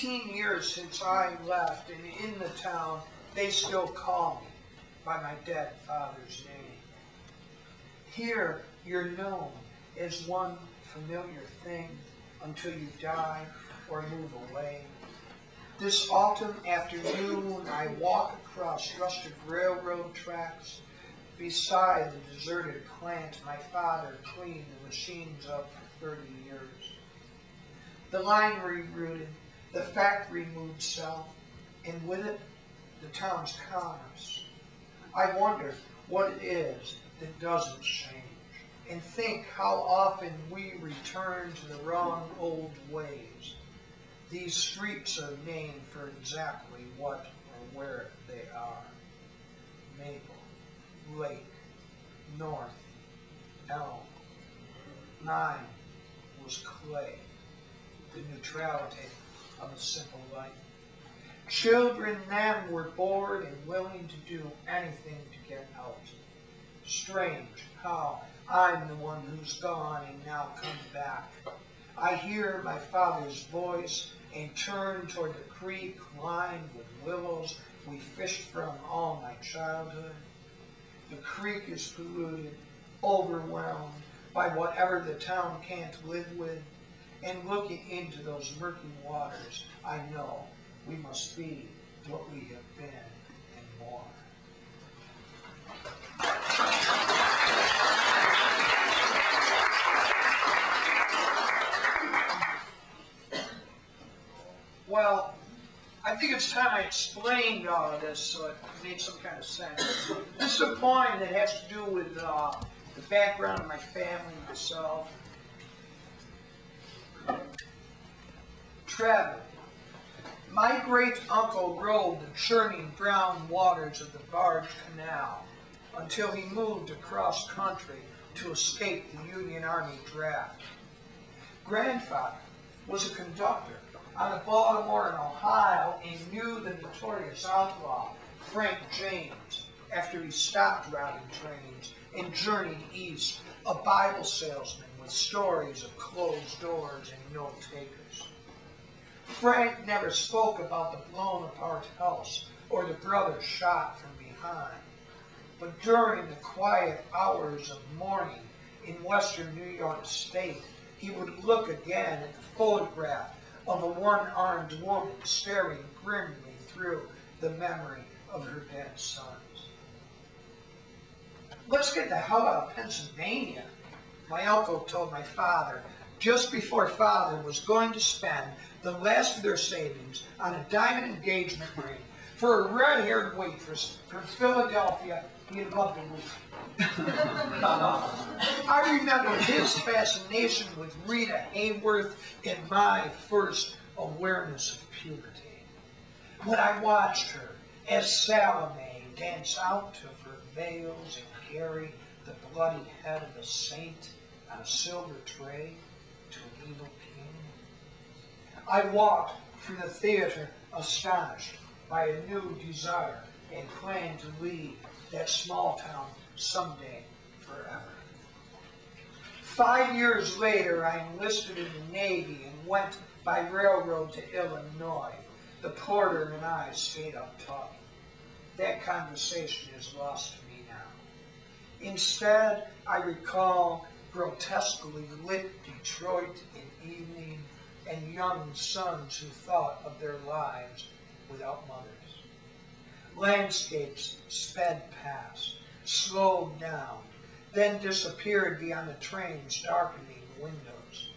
18 years since I left, and in the town, they still call me by my dead father's name. Here, you're known as one familiar thing until you die or move away. This autumn afternoon, I walk across rusted railroad tracks beside the deserted plant my father cleaned the machines of for 30 years. The line rerouted, the factory moved south, and with it, the town's commerce. I wonder what it is that doesn't change, and think how often we return to the wrong old ways. These streets are named for exactly what or where they are. Maple, Lake, North, Elm. Mine was clay, the neutrality of a simple life. Children then were bored and willing to do anything to get out. Strange how I'm the one who's gone and now come back. I hear my father's voice and turn toward the creek lined with willows we fished from all my childhood. The creek is polluted, overwhelmed by whatever the town can't live with, and looking into those murky waters, I know we must be what we have been and more. Well, I think it's time I explained all of this so it made some kind of sense. This is a poem that has to do with the background of my family, myself. Travel. My great uncle rode the churning brown waters of the barge canal until he moved across country to escape the Union Army draft. Grandfather was a conductor on the Baltimore and Ohio and knew the notorious outlaw Frank James after he stopped routing trains and journeyed east, a Bible salesman with stories of closed doors and no takers. Frank never spoke about the blown apart house or the brother shot from behind. But during the quiet hours of morning in western New York State, he would look again at the photograph of a one-armed woman staring grimly through the memory of her dead sons. Let's get the hell out of Pennsylvania, my uncle told my father just before father was going to spend the last of their savings on a diamond engagement ring for a red-haired waitress from Philadelphia he'd love to meet. I remember his fascination with Rita Hayworth and my first awareness of puberty. When I watched her as Salome dance out of her veils and carry the bloody head of a saint on a silver tray to an evil king. I walked through the theater astonished by a new desire and planned to leave that small town someday forever. 5 years later, I enlisted in the Navy and went by railroad to Illinois. The porter and I stayed up talking. That conversation is lost to me now. Instead, I recall grotesquely lit Detroit in evening and young sons who thought of their lives without mothers. Landscapes sped past, slowed down, then disappeared beyond the train's darkening windows.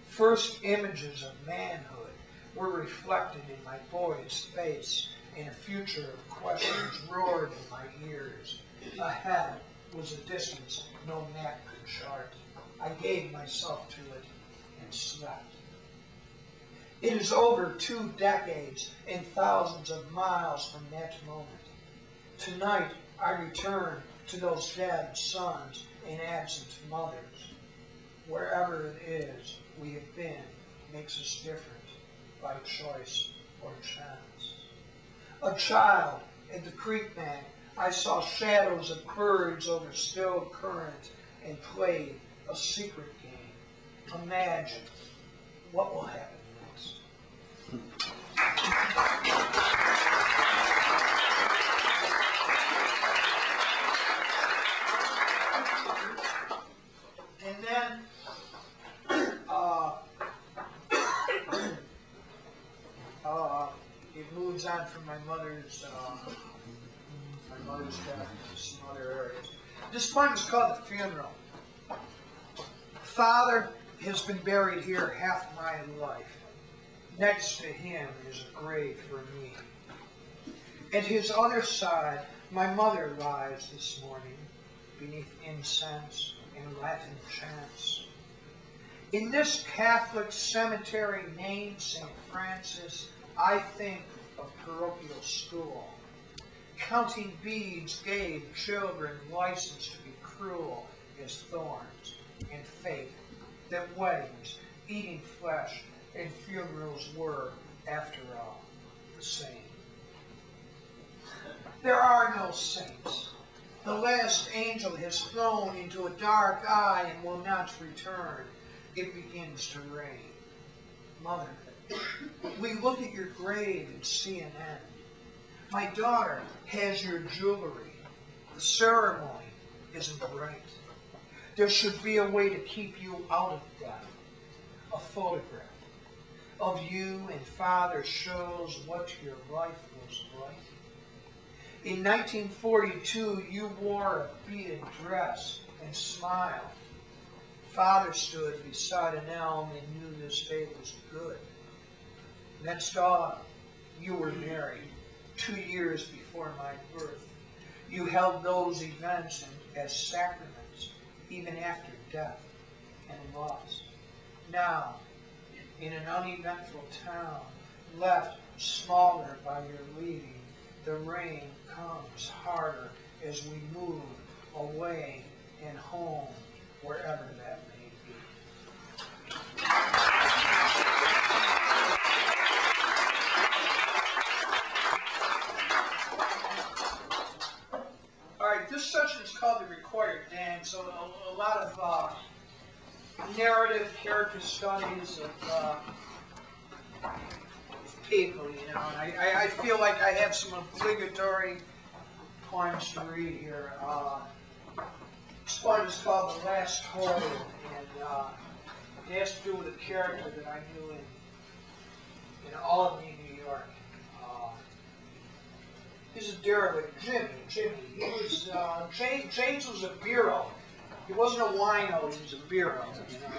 First images of manhood were reflected in my boy's face, and a future of questions roared in my ears. Ahead was a distance no map could chart. I gave myself to it and slept. It is over 2 decades and thousands of miles from that moment. Tonight, I return to those dead sons and absent mothers. Wherever it is we have been makes us different by choice or chance. A child at the creek bank, I saw shadows of birds over still current and played a secret game. Imagine what will happen next. father's death and some other areas. This poem is called The Funeral. Father has been buried here half my life. Next to him is a grave for me. At his other side, my mother lies this morning beneath incense and Latin chants. In this Catholic cemetery named St. Francis, I think of parochial school. Counting beads gave children license to be cruel as thorns, and faith that weddings, eating flesh, and funerals were, after all, the same. There are no saints. The last angel has flown into a dark eye and will not return. It begins to rain. Mother, we look at your grave and see an end. My daughter has your jewelry. The ceremony isn't right. There should be a way to keep you out of death. A photograph of you and Father shows what your life was like. In 1942, you wore a beaded dress and smiled. Father stood beside an elm and knew this day was good. Next autumn, you were married 2 years before my birth. You held those events as sacraments, even after death and loss. Now, in an uneventful town, left smaller by your leaving, the rain comes harder as we move away and home, wherever that may be. All right, this section is called the required dance. So a lot of narrative character studies of people, you know. And I feel like I have some obligatory poems to read here. This poem is called The Last Hole, and it has to do with a character that I knew in Albany, New York. He's a derelict, Jimmy. He was, James was a bureau. He wasn't a wino, he was a bureau. You know?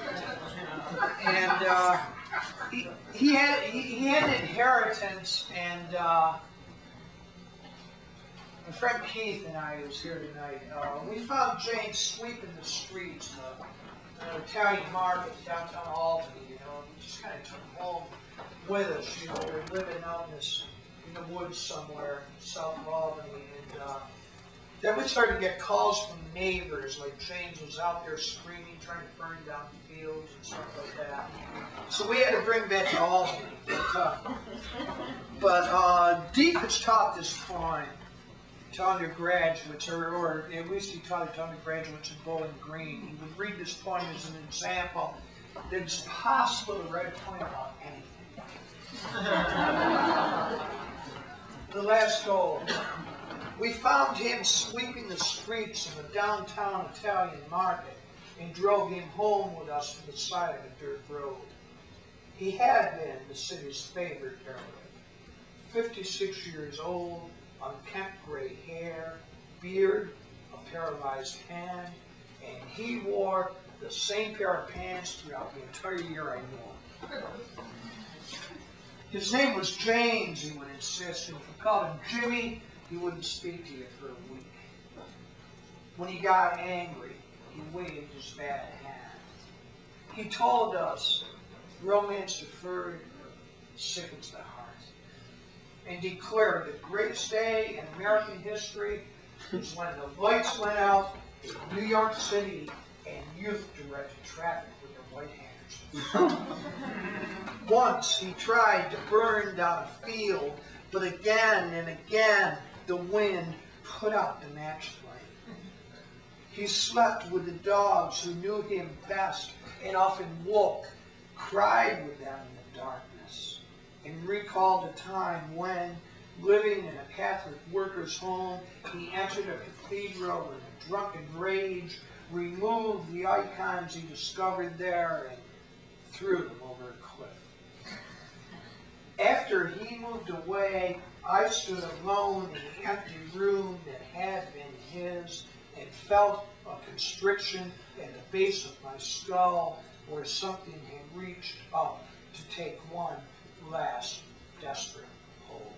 And he had an inheritance, and my friend Keith and I, who's here tonight, we found James sweeping the streets of an Italian market downtown Albany. You know, we just kind of took him home with us. You know, we were living out in the woods somewhere south of Albany, and then we started to get calls from neighbors, like James was out there screaming, trying to burn down fields and stuff like that. So we had to bring him back to Albany. But Deep has taught this poem to undergraduates, or at least he taught it to undergraduates in Bowling Green. He would read this poem as an example that it's possible to write a poem about anything. The Last Hole. We found him sweeping the streets of a downtown Italian market and drove him home with us to the side of a dirt road. He had been the city's favorite derelict. 56 years old, unkempt gray hair, beard, a paralyzed hand, and he wore the same pair of pants throughout the entire year I knew him. His name was James, he would insist, and if you called him Jimmy, he wouldn't speak to you for a week. When he got angry, he waved his bad hand. He told us, romance deferred sickens the heart, and declared the greatest day in American history was when the lights went out in New York City and youth directed traffic with their white hands. Once he tried to burn down a field, but again and again the wind put out the match flame. He slept with the dogs who knew him best and often woke, cried with them in the darkness, and recalled a time when, living in a Catholic worker's home, he entered a cathedral in a drunken rage, removed the icons he discovered there, and threw them over a cliff. After After he moved away, I stood alone in an empty room that had been his and felt a constriction at the base of my skull where something had reached up to take one last desperate hold.